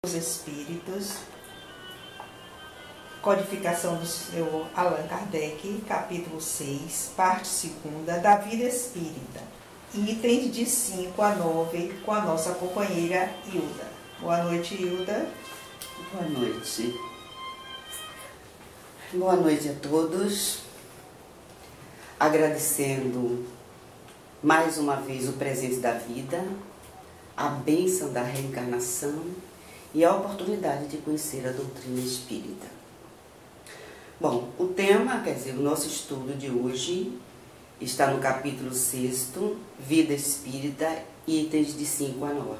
Os Espíritos, codificação do Senhor Allan Kardec, capítulo 6, parte 2 da vida espírita, itens de 5 a 9, com a nossa companheira Hilda. Boa noite, Hilda. Boa noite. Boa noite a todos. Agradecendo mais uma vez o presente da vida, a bênção da reencarnação e a oportunidade de conhecer a doutrina espírita. Bom, o tema, o nosso estudo de hoje está no capítulo 6, Vida Espírita, itens de 5 a 9.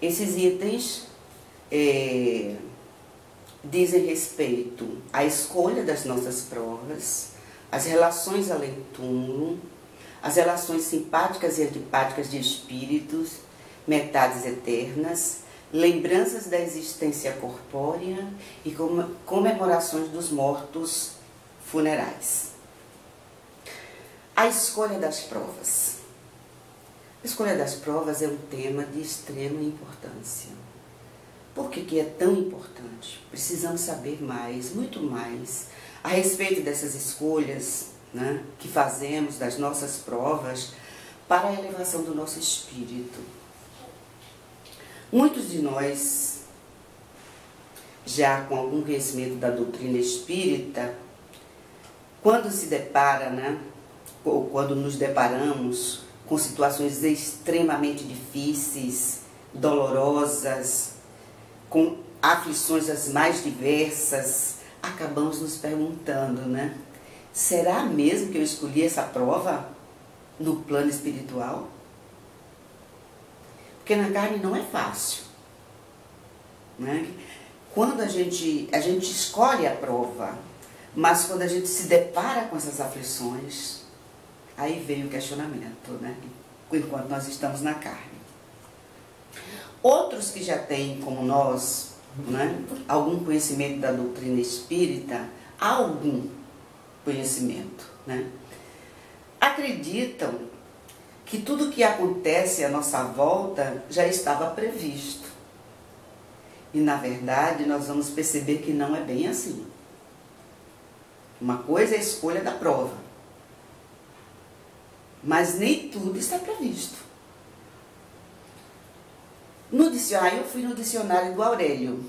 Esses itens dizem respeito à escolha das nossas provas, às relações além-túmulo, as relações simpáticas e antipáticas de espíritos, metades eternas, lembranças da existência corpórea e comemorações dos mortos funerais. A escolha das provas. A escolha das provas é um tema de extrema importância. Por que é tão importante? Precisamos saber mais, muito mais, a respeito dessas escolhas, né, que fazemos das nossas provas para a elevação do nosso espírito. Muitos de nós, já com algum conhecimento da doutrina espírita, quando se depara, ou quando nos deparamos com situações extremamente difíceis, dolorosas, com aflições as mais diversas, acabamos nos perguntando, será mesmo que eu escolhi essa prova no plano espiritual? Porque na carne não é fácil. Quando a gente escolhe a prova, mas quando a gente se depara com essas aflições, aí vem o questionamento, enquanto nós estamos na carne. Outros que já têm, como nós, algum conhecimento da doutrina espírita, algum conhecimento, acreditam que tudo que acontece à nossa volta já estava previsto. E, na verdade, nós vamos perceber que não é bem assim. Uma coisa é a escolha da prova, mas nem tudo está previsto. Eu fui no dicionário do Aurélio,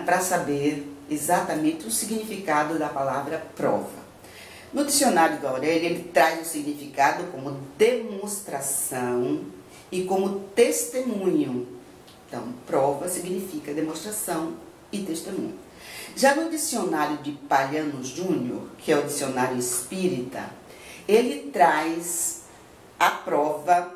para saber exatamente o significado da palavra prova. No dicionário do Aurélio, ele traz o significado como demonstração e como testemunho. Então, prova significa demonstração e testemunho. Já no dicionário de Palhano Júnior, que é o dicionário espírita, ele traz a prova.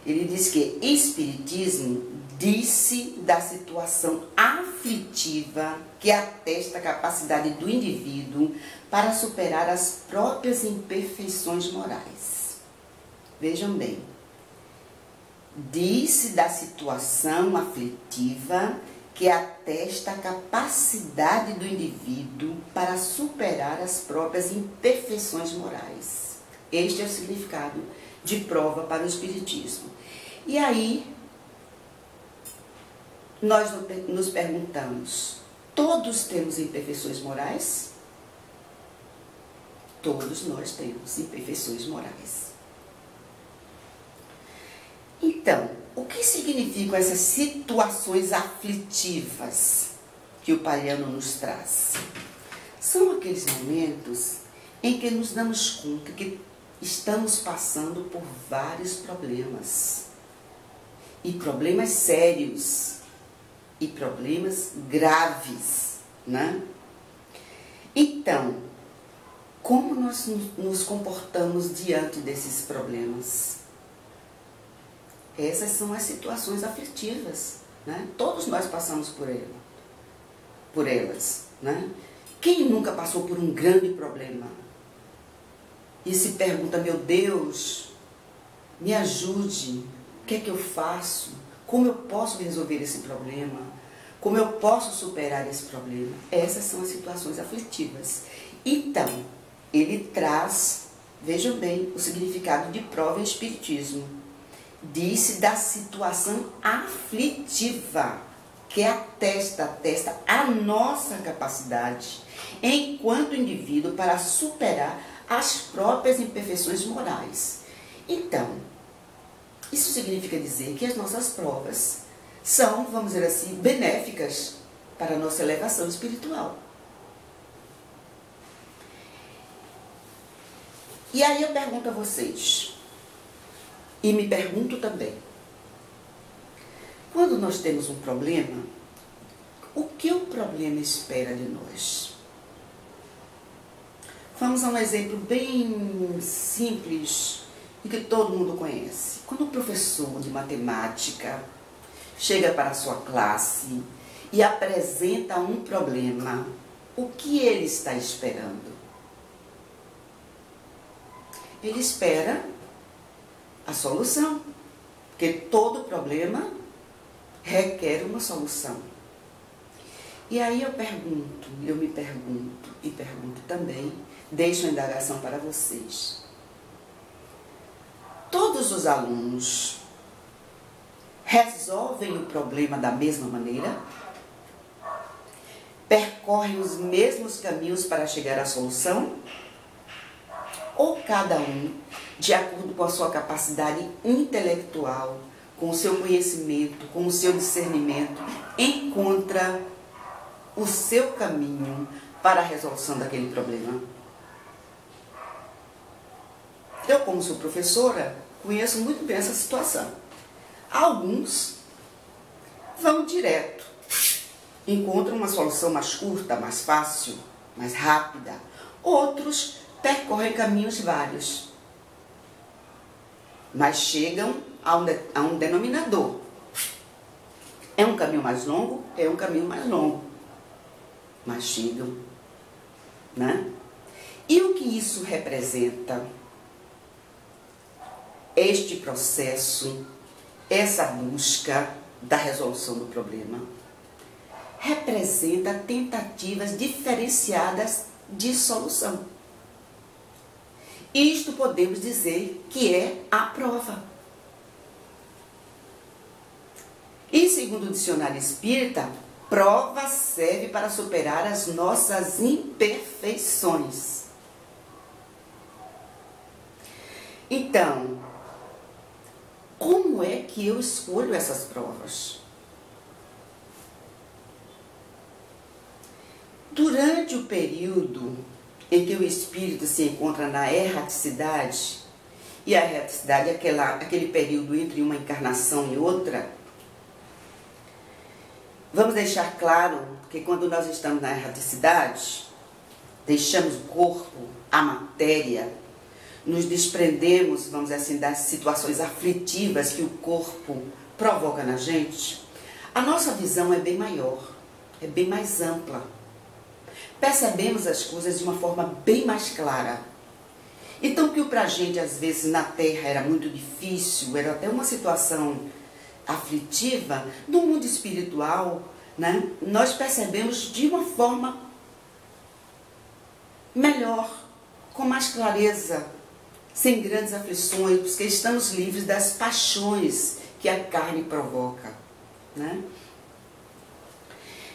Ele diz que espiritismo disse da situação aflitiva que atesta a capacidade do indivíduo para superar as próprias imperfeições morais. Vejam bem, disse da situação aflitiva que atesta a capacidade do indivíduo para superar as próprias imperfeições morais. Este é o significado de prova para o espiritismo. E aí, nós nos perguntamos, todos temos imperfeições morais? Todos nós temos imperfeições morais. Então, o que significam essas situações aflitivas que o Palhano nos traz? São aqueles momentos em que nos damos conta que estamos passando por vários problemas. E problemas sérios. E problemas graves. Então, como nós nos comportamos diante desses problemas? Essas são as situações aflitivas. Todos nós passamos por elas. Quem nunca passou por um grande problema? E se pergunta, meu Deus, me ajude, o que é que eu faço? Como eu posso resolver esse problema? Como eu posso superar esse problema? Essas são as situações aflitivas. Então, ele traz, vejam bem, o significado de prova em espiritismo. disse da situação aflitiva que atesta a nossa capacidade enquanto indivíduo para superar as próprias imperfeições morais. Então, isso significa dizer que as nossas provas são, vamos dizer assim, benéficas para a nossa elevação espiritual. E aí eu pergunto a vocês, e me pergunto também, quando nós temos um problema, o que o problema espera de nós? Vamos a um exemplo bem simples e que todo mundo conhece. Quando o professor de matemática chega para a sua classe e apresenta um problema, o que ele está esperando? Ele espera a solução, porque todo problema requer uma solução. E aí eu me pergunto e pergunto também, deixo a indagação para vocês. Todos os alunos resolvem o problema da mesma maneira? Percorrem os mesmos caminhos para chegar à solução? Ou cada um, de acordo com a sua capacidade intelectual, com o seu conhecimento, com o seu discernimento, encontra o seu caminho para a resolução daquele problema? Eu, como sou professora, conheço muito bem essa situação. Alguns vão direto, encontram uma solução mais curta, mais fácil, mais rápida. Outros percorrem caminhos vários, mas chegam a um denominador. É um caminho mais longo? É um caminho mais longo, mas chegam, né? E o que isso representa? Este processo, essa busca da resolução do problema, representa tentativas diferenciadas de solução. Isto podemos dizer que é a prova. E segundo o dicionário espírita, prova serve para superar as nossas imperfeições. Então, como é que eu escolho essas provas? Durante o período em que o espírito se encontra na erraticidade, e a erraticidade é aquele período entre uma encarnação e outra, vamos deixar claro que quando nós estamos na erraticidade, deixamos o corpo, a matéria, nos desprendemos, vamos dizer assim, das situações aflitivas que o corpo provoca na gente, a nossa visão é bem maior, é bem mais ampla. Percebemos as coisas de uma forma bem mais clara. Então, o que para a gente, às vezes, na Terra era muito difícil, era até uma situação aflitiva, no mundo espiritual, né, nós percebemos de uma forma melhor, com mais clareza, sem grandes aflições, porque estamos livres das paixões que a carne provoca, né?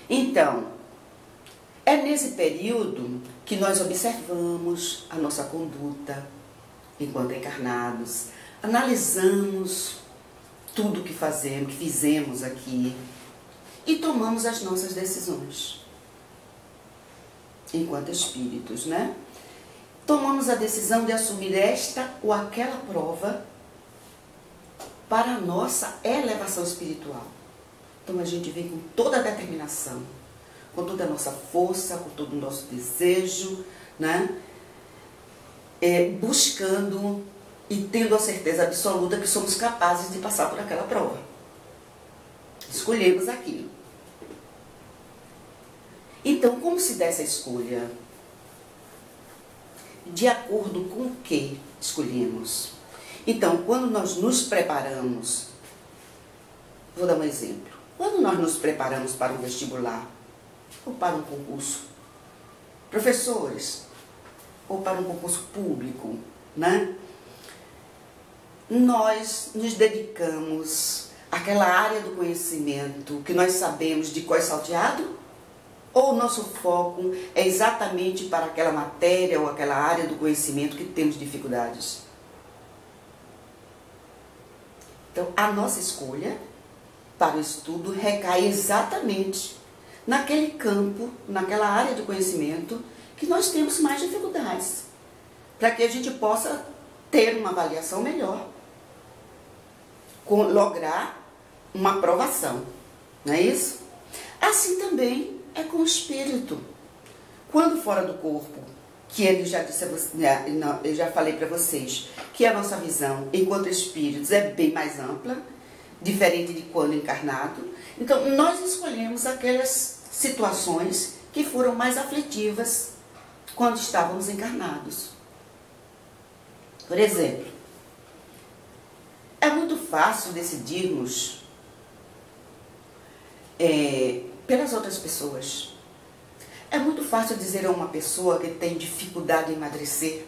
Então, é nesse período que nós observamos a nossa conduta enquanto encarnados, analisamos tudo que fizemos aqui e tomamos as nossas decisões enquanto espíritos, né? Tomamos a decisão de assumir esta ou aquela prova para a nossa elevação espiritual. Então a gente vem com toda a determinação, com toda a nossa força, com todo o nosso desejo, né? Buscando e tendo a certeza absoluta que somos capazes de passar por aquela prova. Escolhemos aquilo. Então, como se dá essa escolha? De acordo com o que escolhemos. Então, quando nós nos preparamos, vou dar um exemplo. Quando nós nos preparamos para um vestibular, ou para um concurso, professores, ou para um concurso público, né? nós nos dedicamos àquela área do conhecimento que nós sabemos de cor e salteado? Ou o nosso foco é exatamente para aquela matéria ou aquela área do conhecimento que temos dificuldades? Então, a nossa escolha para o estudo recai exatamente naquele campo, naquela área de conhecimento que nós temos mais dificuldades, para que a gente possa ter uma avaliação melhor, lograr uma aprovação, não é isso? Assim também é com o espírito. Quando fora do corpo, que ele já disse, eu já falei para vocês, que a nossa visão enquanto espíritos é bem mais ampla, diferente de quando encarnado. Então, nós escolhemos aquelas situações que foram mais aflitivas quando estávamos encarnados. Por exemplo, é muito fácil decidirmos pelas outras pessoas. É muito fácil dizer a uma pessoa que tem dificuldade em emagrecer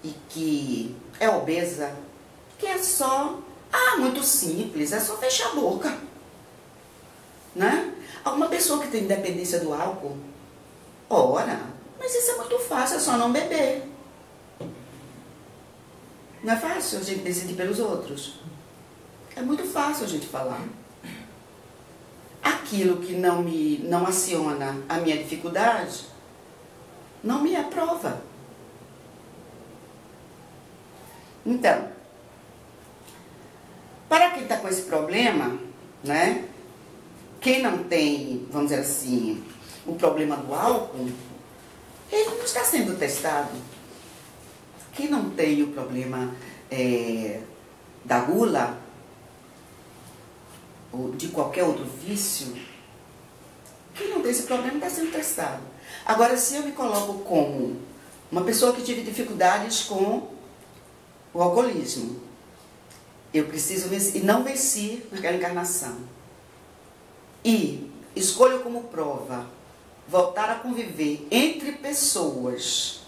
e que é obesa, que é só, muito simples, é só fechar a boca, né? A uma pessoa que tem dependência do álcool, ora, mas isso é muito fácil, é só não beber. Não é fácil a gente decidir pelos outros. É muito fácil a gente falar. Aquilo que não aciona a minha dificuldade, não me aprova. Então, para quem está com esse problema, né? Quem não tem, vamos dizer assim, o problema do álcool, ele não está sendo testado. Quem não tem o problema da gula, ou de qualquer outro vício, quem não tem esse problema está sendo testado. Agora, se eu me coloco como uma pessoa que tive dificuldades com o alcoolismo, eu preciso vencer, e não venci naquela encarnação, e escolho como prova voltar a conviver entre pessoas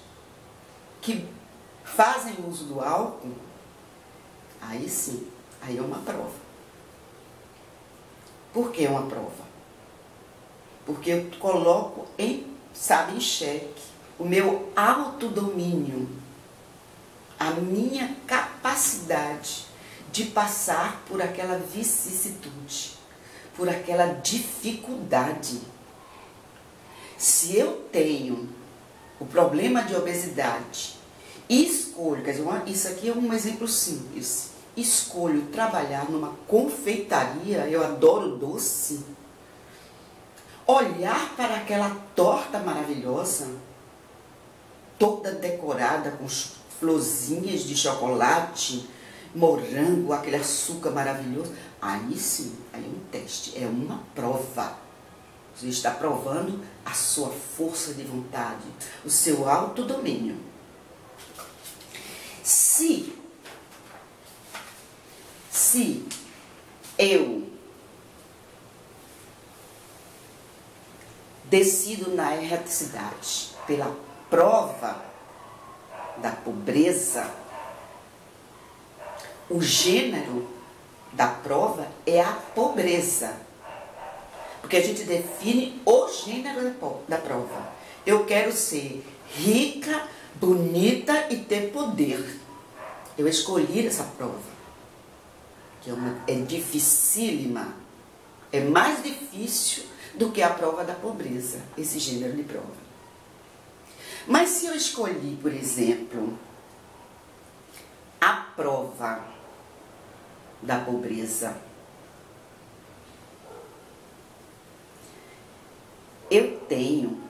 que fazem uso do álcool, aí sim, aí é uma prova. Por que é uma prova? Porque eu coloco em xeque o meu autodomínio, a minha capacidade de passar por aquela vicissitude, por aquela dificuldade. Se eu tenho o problema de obesidade e escolho, quer dizer, isso aqui é um exemplo simples, escolho trabalhar numa confeitaria, eu adoro doce, olhar para aquela torta maravilhosa, toda decorada com florzinhas de chocolate, morango, aquele açúcar maravilhoso, aí sim, aí é um teste, é uma prova. Você está provando a sua força de vontade, o seu autodomínio. Se eu decido na erraticidade pela prova da pobreza, o gênero da prova é a pobreza. Porque a gente define o gênero da prova. Eu quero ser rica, bonita e ter poder. Eu escolhi essa prova, que é dificílima. É mais difícil do que a prova da pobreza, esse gênero de prova. Mas se eu escolhi, por exemplo, a prova da pobreza, eu tenho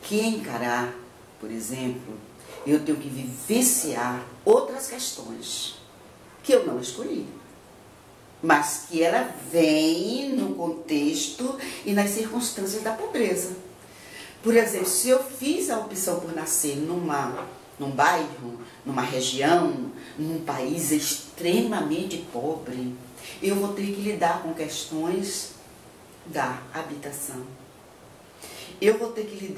que encarar, por exemplo, eu tenho que vivenciar outras questões que eu não escolhi, mas que ela vem no contexto e nas circunstâncias da pobreza. Por exemplo, se eu fiz a opção por nascer num bairro, numa região, num país extremamente pobre, eu vou ter que lidar com questões da habitação. Eu vou ter que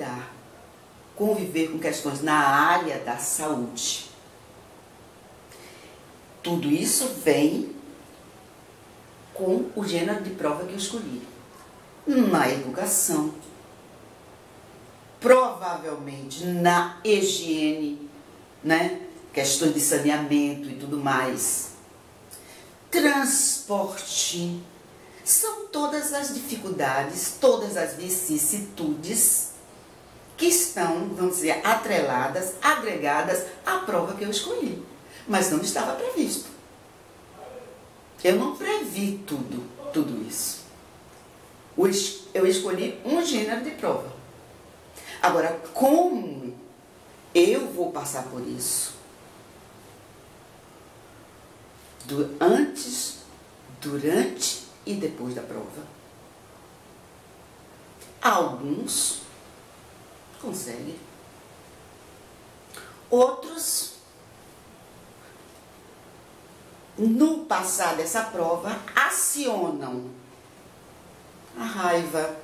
conviver com questões na área da saúde. tudo isso vem com o gênero de prova que eu escolhi. Na educação, provavelmente na higiene, né? Questões de saneamento e tudo mais. Transporte. São todas as dificuldades, todas as vicissitudes que estão, vamos dizer, atreladas, agregadas à prova que eu escolhi. Mas não estava previsto. Eu não previ tudo isso. Eu escolhi um gênero de prova. Agora, como eu vou passar por isso? Antes, durante e depois da prova. Alguns conseguem. Outros, no passar dessa prova, acionam a raiva,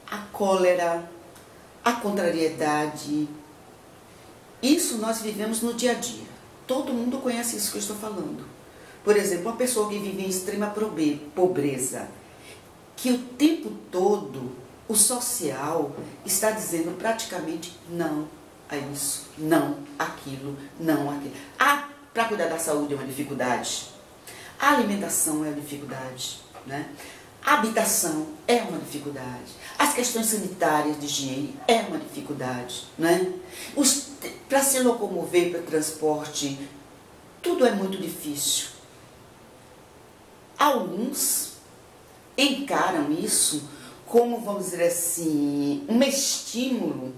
a cólera, a contrariedade. Isso nós vivemos no dia a dia. Todo mundo conhece isso que eu estou falando. Por exemplo, uma pessoa que vive em extrema pobreza, que o tempo todo o social está dizendo praticamente não a isso, não aquilo, não aquilo. Para cuidar da saúde é uma dificuldade. A alimentação é uma dificuldade, né? A habitação é uma dificuldade. As questões sanitárias de higiene é uma dificuldade, né? Para se locomover para transporte, tudo é muito difícil. Alguns encaram isso como, vamos dizer assim, um estímulo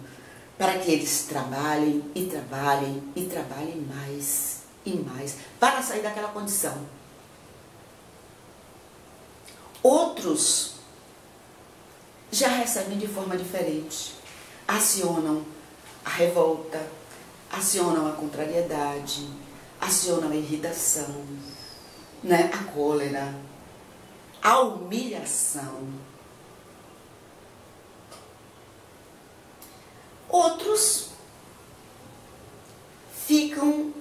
para que eles trabalhem e trabalhem e trabalhem mais e mais para sair daquela condição. Outros já recebem de forma diferente, acionam a revolta, acionam a contrariedade, acionam a irritação, né? A cólera, a humilhação. Outros ficam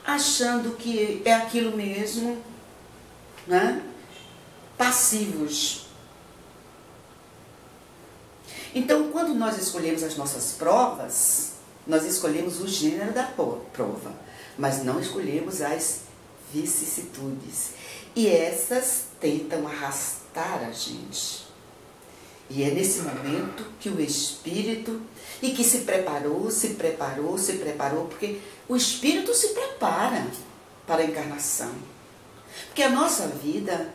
achando que é aquilo mesmo, né? Passivos. Então, quando nós escolhemos as nossas provas, nós escolhemos o gênero da prova, mas não escolhemos as vicissitudes. E essas tentam arrastar a gente. E é nesse momento que o Espírito, e que se preparou, porque o Espírito se prepara para a encarnação. Porque a nossa vida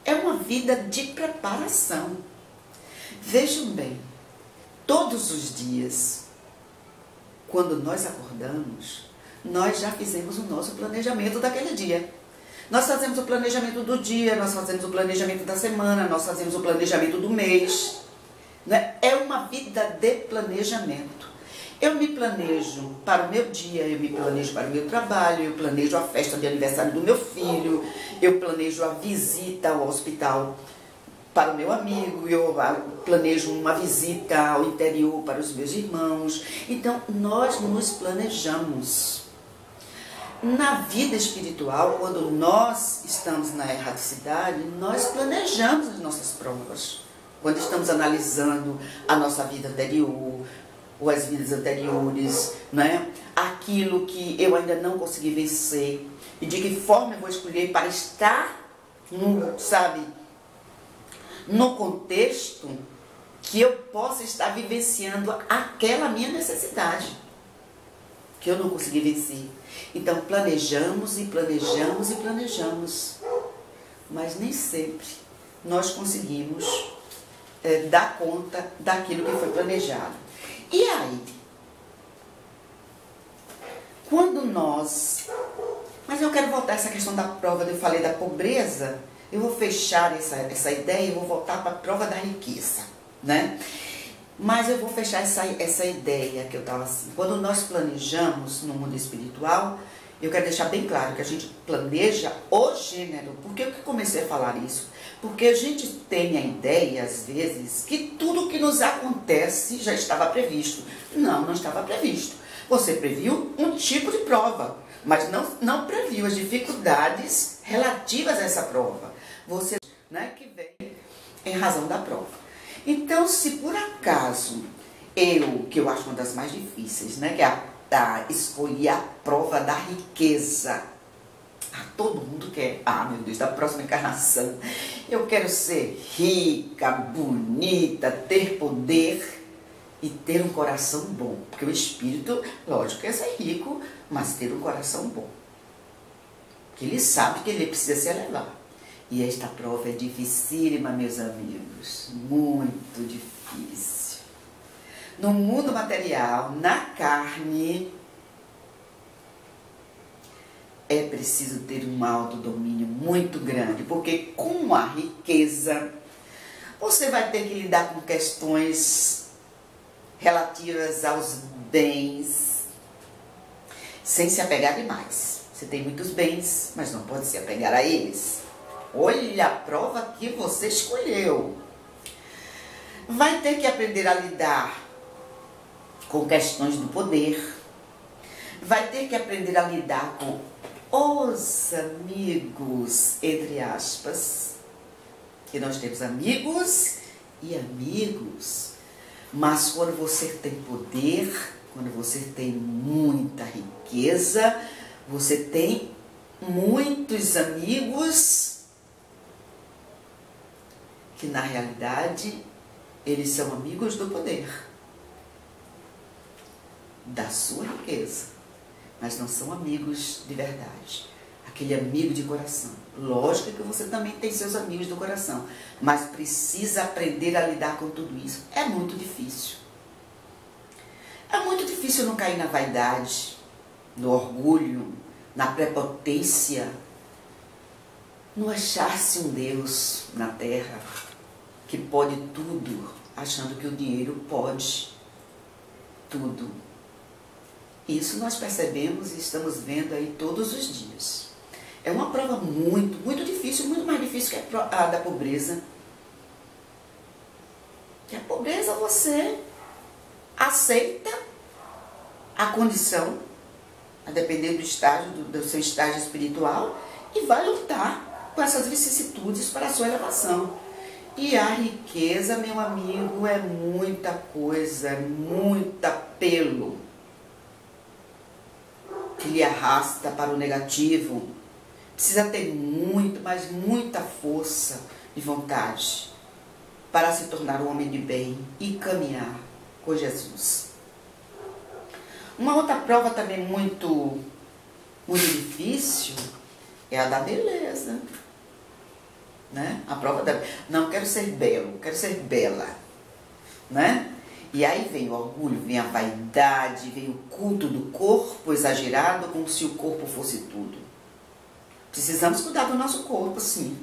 é uma vida de preparação. Vejam bem, todos os dias, quando nós acordamos, nós já fizemos o nosso planejamento daquele dia. Nós fazemos o planejamento do dia, nós fazemos o planejamento da semana, nós fazemos o planejamento do mês. Né? É uma vida de planejamento. Eu me planejo para o meu dia, eu me planejo para o meu trabalho, eu planejo a festa de aniversário do meu filho, eu planejo a visita ao hospital para o meu amigo, eu planejo uma visita ao interior para os meus irmãos. Então, nós nos planejamos. Na vida espiritual, quando nós estamos na erraticidade, nós planejamos as nossas provas. Quando estamos analisando a nossa vida anterior, ou as vidas anteriores, né? Aquilo que eu ainda não consegui vencer, e de que forma eu vou escolher para estar, no contexto que eu possa estar vivenciando aquela minha necessidade, que eu não consegui vencer. Então, planejamos e planejamos e planejamos, mas nem sempre nós conseguimos dar conta daquilo que foi planejado. E aí, quando nós... Mas eu quero voltar a essa questão da prova, eu falei da pobreza, eu vou fechar essa ideia e vou voltar para a prova da riqueza, né? Mas eu vou fechar essa ideia que eu estava assim. Quando nós planejamos no mundo espiritual, eu quero deixar bem claro que a gente planeja o gênero. Por que eu comecei a falar isso? Porque a gente tem a ideia, às vezes, que tudo que nos acontece já estava previsto. Não, não estava previsto. Você previu um tipo de prova. mas não previu as dificuldades relativas a essa prova. Você, né, que vem em razão da prova. Então, se por acaso que eu acho uma das mais difíceis, né, que é escolher a prova da riqueza. Todo mundo quer, meu Deus, da próxima encarnação, eu quero ser rica, bonita, ter poder e ter um coração bom. Porque o espírito, lógico, quer ser rico, mas ter um coração bom. Que ele sabe que ele precisa se elevar. E esta prova é dificílima, meus amigos, muito difícil. No mundo material, na carne, é preciso ter um autodomínio muito grande, porque com a riqueza, você vai ter que lidar com questões relativas aos bens, sem se apegar demais. Você tem muitos bens, mas não pode se apegar a eles. Olha a prova que você escolheu. Vai ter que aprender a lidar com questões do poder. Vai ter que aprender a lidar com os amigos, entre aspas. Que nós temos amigos e amigos. Mas quando você tem poder, quando você tem muita riqueza, você tem muitos amigos que na realidade eles são amigos do poder, da sua riqueza, mas não são amigos de verdade, aquele amigo de coração. Lógico que você também tem seus amigos do coração, mas precisa aprender a lidar com tudo isso. É muito difícil. É muito difícil não cair na vaidade, no orgulho, na prepotência, no achar-se um Deus na terra que pode tudo, achando que o dinheiro pode tudo. Isso nós percebemos e estamos vendo aí todos os dias. É uma prova muito, muito difícil, muito mais difícil que a da pobreza. Que a pobreza você aceita a condição, a depender do estágio, do seu estágio espiritual, e vai lutar com essas vicissitudes para a sua elevação. E a riqueza, meu amigo, é muita coisa, é muito apelo que lhe arrasta para o negativo. Precisa ter muito, mas muita força de vontade para se tornar um homem de bem e caminhar com Jesus. Uma outra prova também muito difícil é a da beleza, né? A prova da... Não, quero ser belo, quero ser bela, né? E aí vem o orgulho, vem a vaidade, vem o culto do corpo exagerado, como se o corpo fosse tudo. Precisamos cuidar do nosso corpo, sim.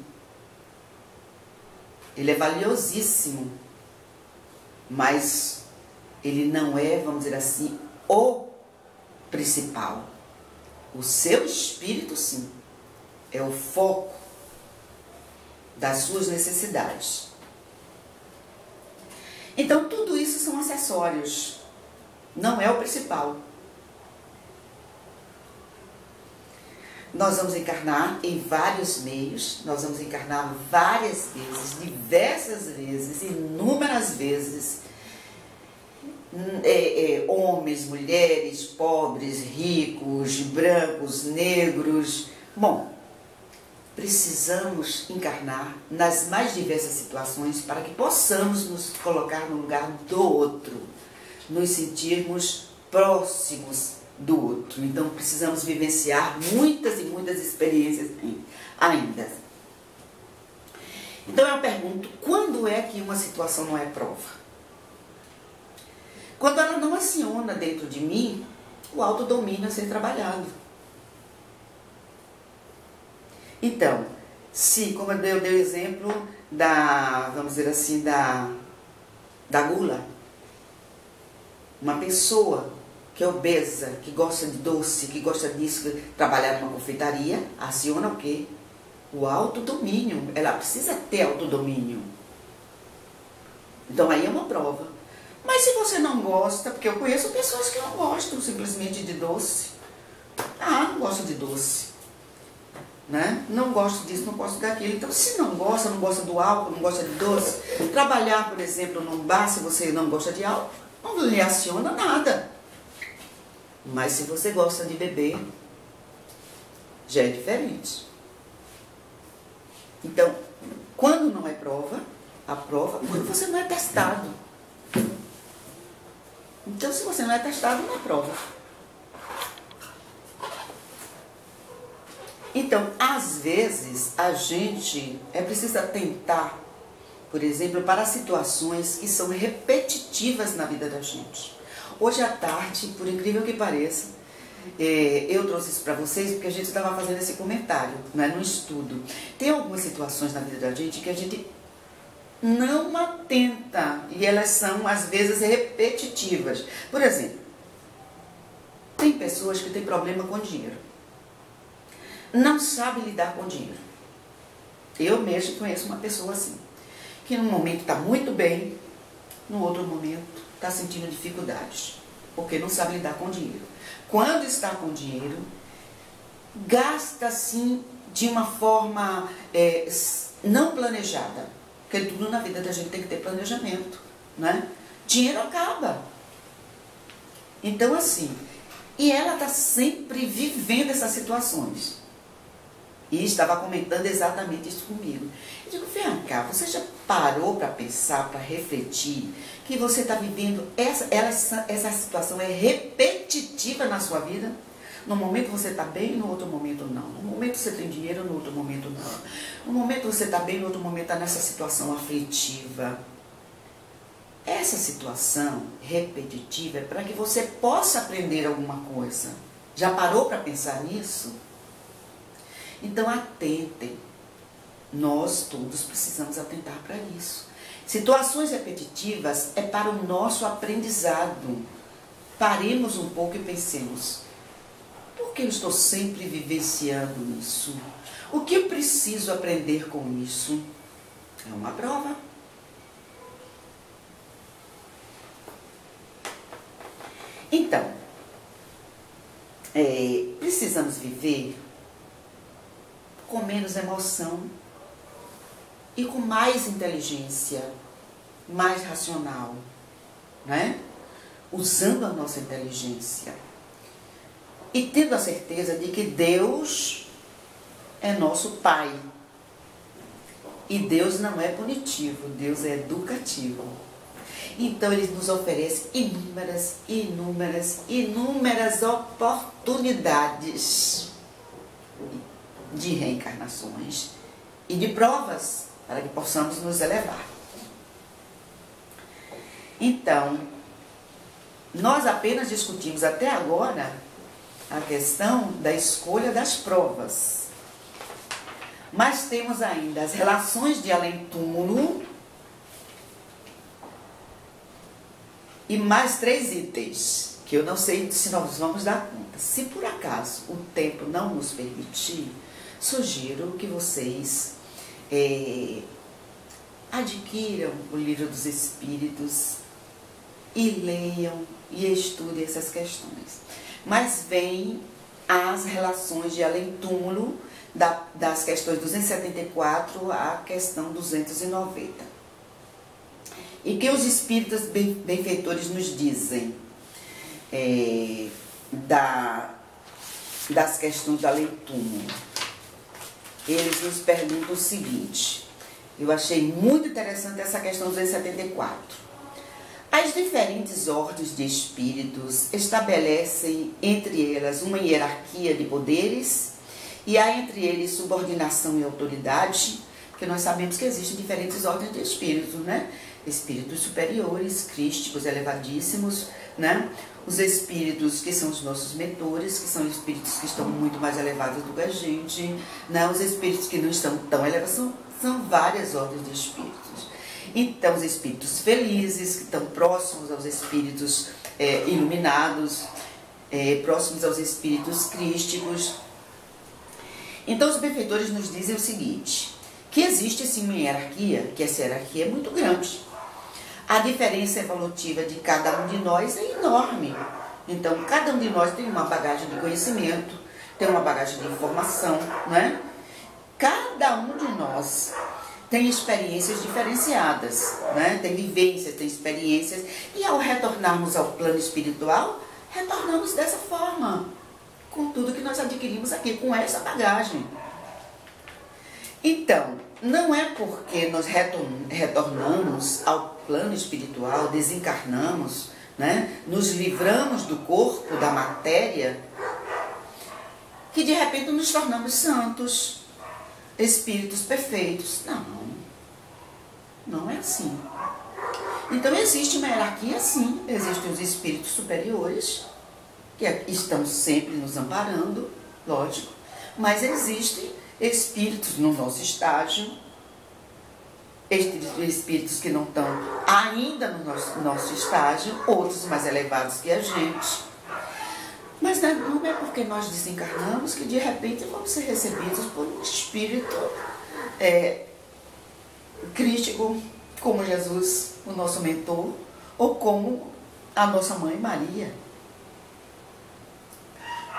Ele é valiosíssimo, mas ele não é, vamos dizer assim, o principal. O seu espírito, sim, é o foco das suas necessidades. Então, tudo isso são acessórios, não é o principal. Nós vamos encarnar em vários meios, nós vamos encarnar várias vezes, diversas vezes, inúmeras vezes, homens, mulheres, pobres, ricos, brancos, negros. Bom, precisamos encarnar nas mais diversas situações para que possamos nos colocar no lugar do outro, nos sentirmos próximos do outro. Então precisamos vivenciar muitas e muitas experiências ainda. Então eu pergunto, quando é que uma situação não é prova? Quando ela não aciona dentro de mim o autodomínio a ser trabalhado. Então, se, como eu dei o exemplo vamos dizer assim, da gula, uma pessoa que é obesa, que gosta de doce, que gosta disso, trabalhar numa confeitaria, aciona o quê? O autodomínio. Ela precisa ter autodomínio. Então aí é uma prova. Mas se você não gosta, porque eu conheço pessoas que não gostam simplesmente de doce. gosta de doce, né? Não gosto disso, não gosto daquilo. Então, se não gosta do álcool, não gosta de doce, trabalhar, por exemplo, num bar, se você não gosta de álcool, não lhe aciona nada. Mas se você gosta de beber, já é diferente. Então, quando não é prova, a prova, quando você não é testado. Então, se você não é testado, não é prova. Então, às vezes, a gente preciso atentar, por exemplo, para situações que são repetitivas na vida da gente. Hoje à tarde, por incrível que pareça, eu trouxe isso para vocês porque a gente estava fazendo esse comentário, né, no estudo. Tem algumas situações na vida da gente que a gente não atenta e elas são, às vezes, repetitivas. Por exemplo, tem pessoas que têm problema com dinheiro. Não sabe lidar com dinheiro. Eu mesmo conheço uma pessoa assim, que num momento está muito bem, no outro momento está sentindo dificuldades, porque não sabe lidar com dinheiro. Quando está com dinheiro, gasta assim de uma forma não planejada, porque tudo na vida da gente tem que ter planejamento, né? Dinheiro acaba. Então assim, e ela está sempre vivendo essas situações. E estava comentando exatamente isso comigo. Eu digo, vem cá, você já parou para pensar, para refletir, que você está vivendo, essa situação é repetitiva na sua vida? No momento você está bem, no outro momento não. No momento você tem dinheiro, no outro momento não. No momento você está bem, no outro momento está nessa situação aflitiva. Essa situação repetitiva é para que você possa aprender alguma coisa. Já parou para pensar nisso? Então, atentem. Nós todos precisamos atentar para isso. Situações repetitivas é para o nosso aprendizado. Paremos um pouco e pensemos. Por que eu estou sempre vivenciando isso? O que eu preciso aprender com isso? É uma prova. Então, precisamos viver com menos emoção e com mais inteligência, mais racional, né? Usando a nossa inteligência e tendo a certeza de que Deus é nosso Pai. E Deus não é punitivo, Deus é educativo. Então Ele nos oferece inúmeras oportunidades de reencarnações e de provas para que possamos nos elevar. Então, nós apenas discutimos até agora a questão da escolha das provas. Mas temos ainda as relações de além-túmulo e mais 3 itens, que eu não sei se nós vamos dar conta. Se por acaso o tempo não nos permitir, sugiro que vocês adquiram o Livro dos Espíritos e leiam e estudem essas questões. Mas vem as relações de além-túmulo das questões 274 à questão 290. E que os espíritos benfeitores nos dizem das questões do além-túmulo. Eles nos perguntam o seguinte, eu achei muito interessante essa questão 274. As diferentes ordens de espíritos estabelecem entre elas uma hierarquia de poderes e há entre eles subordinação e autoridade, porque nós sabemos que existem diferentes ordens de espíritos, né? Espíritos superiores, crísticos, elevadíssimos, né? Os espíritos que são os nossos mentores, que são espíritos que estão muito mais elevados do que a gente, né? Os espíritos que não estão tão elevados, são várias ordens de espíritos. Então, os espíritos felizes, que estão próximos aos espíritos iluminados, próximos aos espíritos crísticos. Então, os benfeitores nos dizem o seguinte, que existe sim uma hierarquia, que essa hierarquia é muito grande. A diferença evolutiva de cada um de nós é enorme. Então, cada um de nós tem uma bagagem de conhecimento, tem uma bagagem de informação, não é? Cada um de nós tem experiências diferenciadas, né? Tem vivências, tem experiências, e ao retornarmos ao plano espiritual, retornamos dessa forma, com tudo que nós adquirimos aqui, com essa bagagem. Então, não é porque nós retornamos ao plano espiritual, desencarnamos, né? Nos livramos do corpo, da matéria, que de repente nos tornamos santos, espíritos perfeitos. Não, não é assim. Então existe uma hierarquia, sim. Existem os espíritos superiores, que estão sempre nos amparando, lógico, mas existem espíritos no nosso estágio, espíritos que não estão ainda no nosso estágio, outros mais elevados que a gente. Mas não é porque nós desencarnamos que de repente vamos ser recebidos por um espírito crítico, como Jesus, o nosso mentor, ou como a nossa mãe Maria.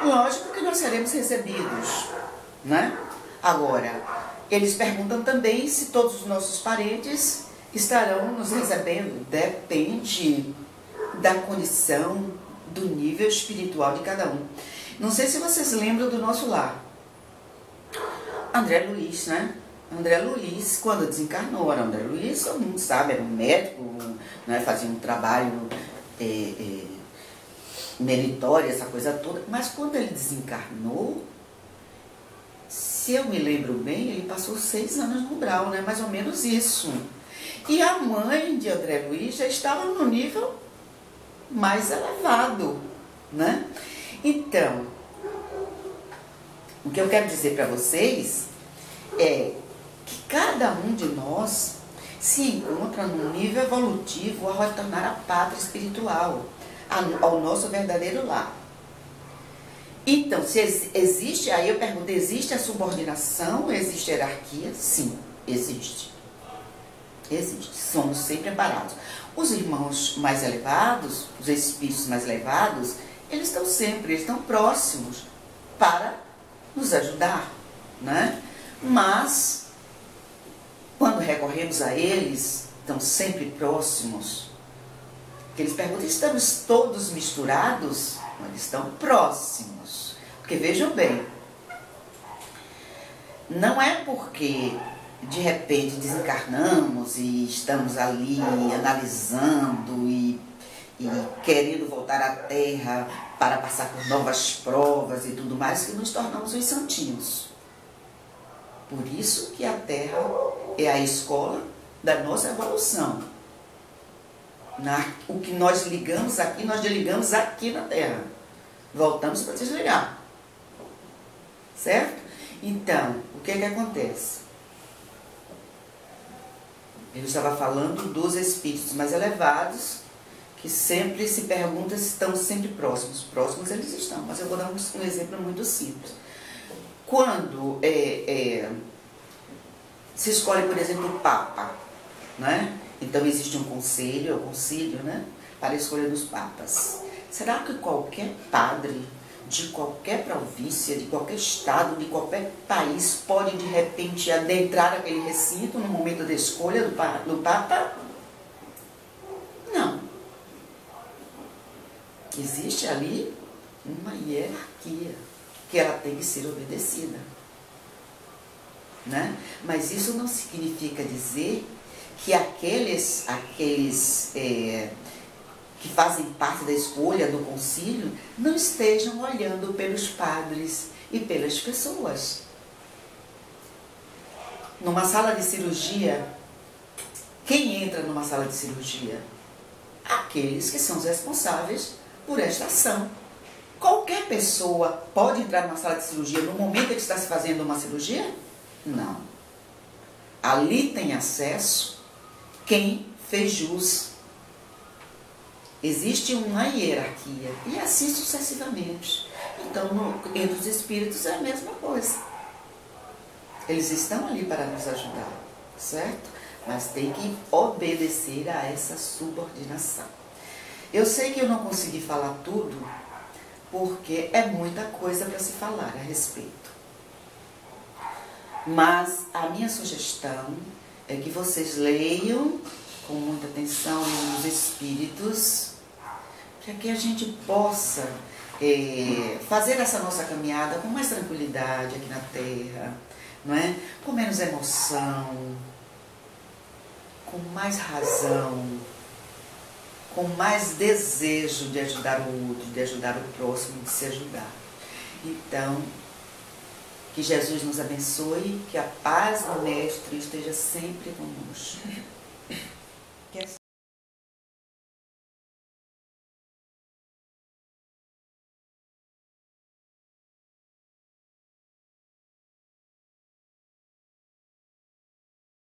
Lógico que nós seremos recebidos, né? Agora, eles perguntam também se todos os nossos parentes estarão nos recebendo. Depende da condição, do nível espiritual de cada um. Não sei se vocês lembram do nosso lar. André Luiz, né? André Luiz, quando desencarnou, André Luiz, todo mundo sabe, era um médico, né? Fazia um trabalho meritório, essa coisa toda. Mas quando ele desencarnou, se eu me lembro bem, ele passou 6 anos no umbral, né? Mais ou menos isso. E a mãe de André Luiz já estava no nível mais elevado, né? Então, o que eu quero dizer para vocês é que cada um de nós se encontra num nível evolutivo ao retornar à pátria espiritual, ao nosso verdadeiro lar. Então, se existe, aí eu pergunto, existe a subordinação, existe a hierarquia? Sim, existe. Existe, somos sempre amparados. Os irmãos mais elevados, os espíritos mais elevados, eles estão próximos para nos ajudar, né? Mas, quando recorremos a eles, estão sempre próximos. Eles perguntam, estamos todos misturados? Eles estão próximos. Porque vejam bem, não é porque de repente desencarnamos e estamos ali analisando e querendo voltar à Terra para passar por novas provas e tudo mais, que nos tornamos os santinhos. Por isso que a Terra é a escola da nossa evolução. O que nós ligamos aqui, nós desligamos aqui na Terra. Voltamos para desligar. Certo? Então, o que acontece? Eu estava falando dos espíritos mais elevados, que sempre se perguntam se estão sempre próximos. Próximos eles estão, mas eu vou dar um exemplo muito simples. Quando se escolhe, por exemplo, o Papa, né? Então existe um conselho, né, para a escolha dos papas. Será que qualquer padre de qualquer província, de qualquer estado, de qualquer país pode de repente adentrar aquele recinto no momento da escolha do Papa? Não. Existe ali uma hierarquia que ela tem que ser obedecida, né? Mas isso não significa dizer que aqueles que fazem parte da escolha do concílio não estejam olhando pelos padres e pelas pessoas. Numa sala de cirurgia, quem entra numa sala de cirurgia? Aqueles que são os responsáveis por esta ação. Qualquer pessoa pode entrar numa sala de cirurgia no momento em que está se fazendo uma cirurgia? Não. Ali tem acesso quem fez jus. Existe uma hierarquia e assim sucessivamente. Então, entre os espíritos é a mesma coisa. Eles estão ali para nos ajudar, certo? Mas tem que obedecer a essa subordinação. Eu sei que eu não consegui falar tudo, porque é muita coisa para se falar a respeito. Mas a minha sugestão é que vocês leiam com muita atenção nos Espíritos, para que a gente possa fazer essa nossa caminhada com mais tranquilidade aqui na Terra, não é? Com menos emoção, com mais razão, com mais desejo de ajudar o outro, de ajudar o próximo, de se ajudar. Então, que Jesus nos abençoe, que a paz do Mestre esteja sempre conosco.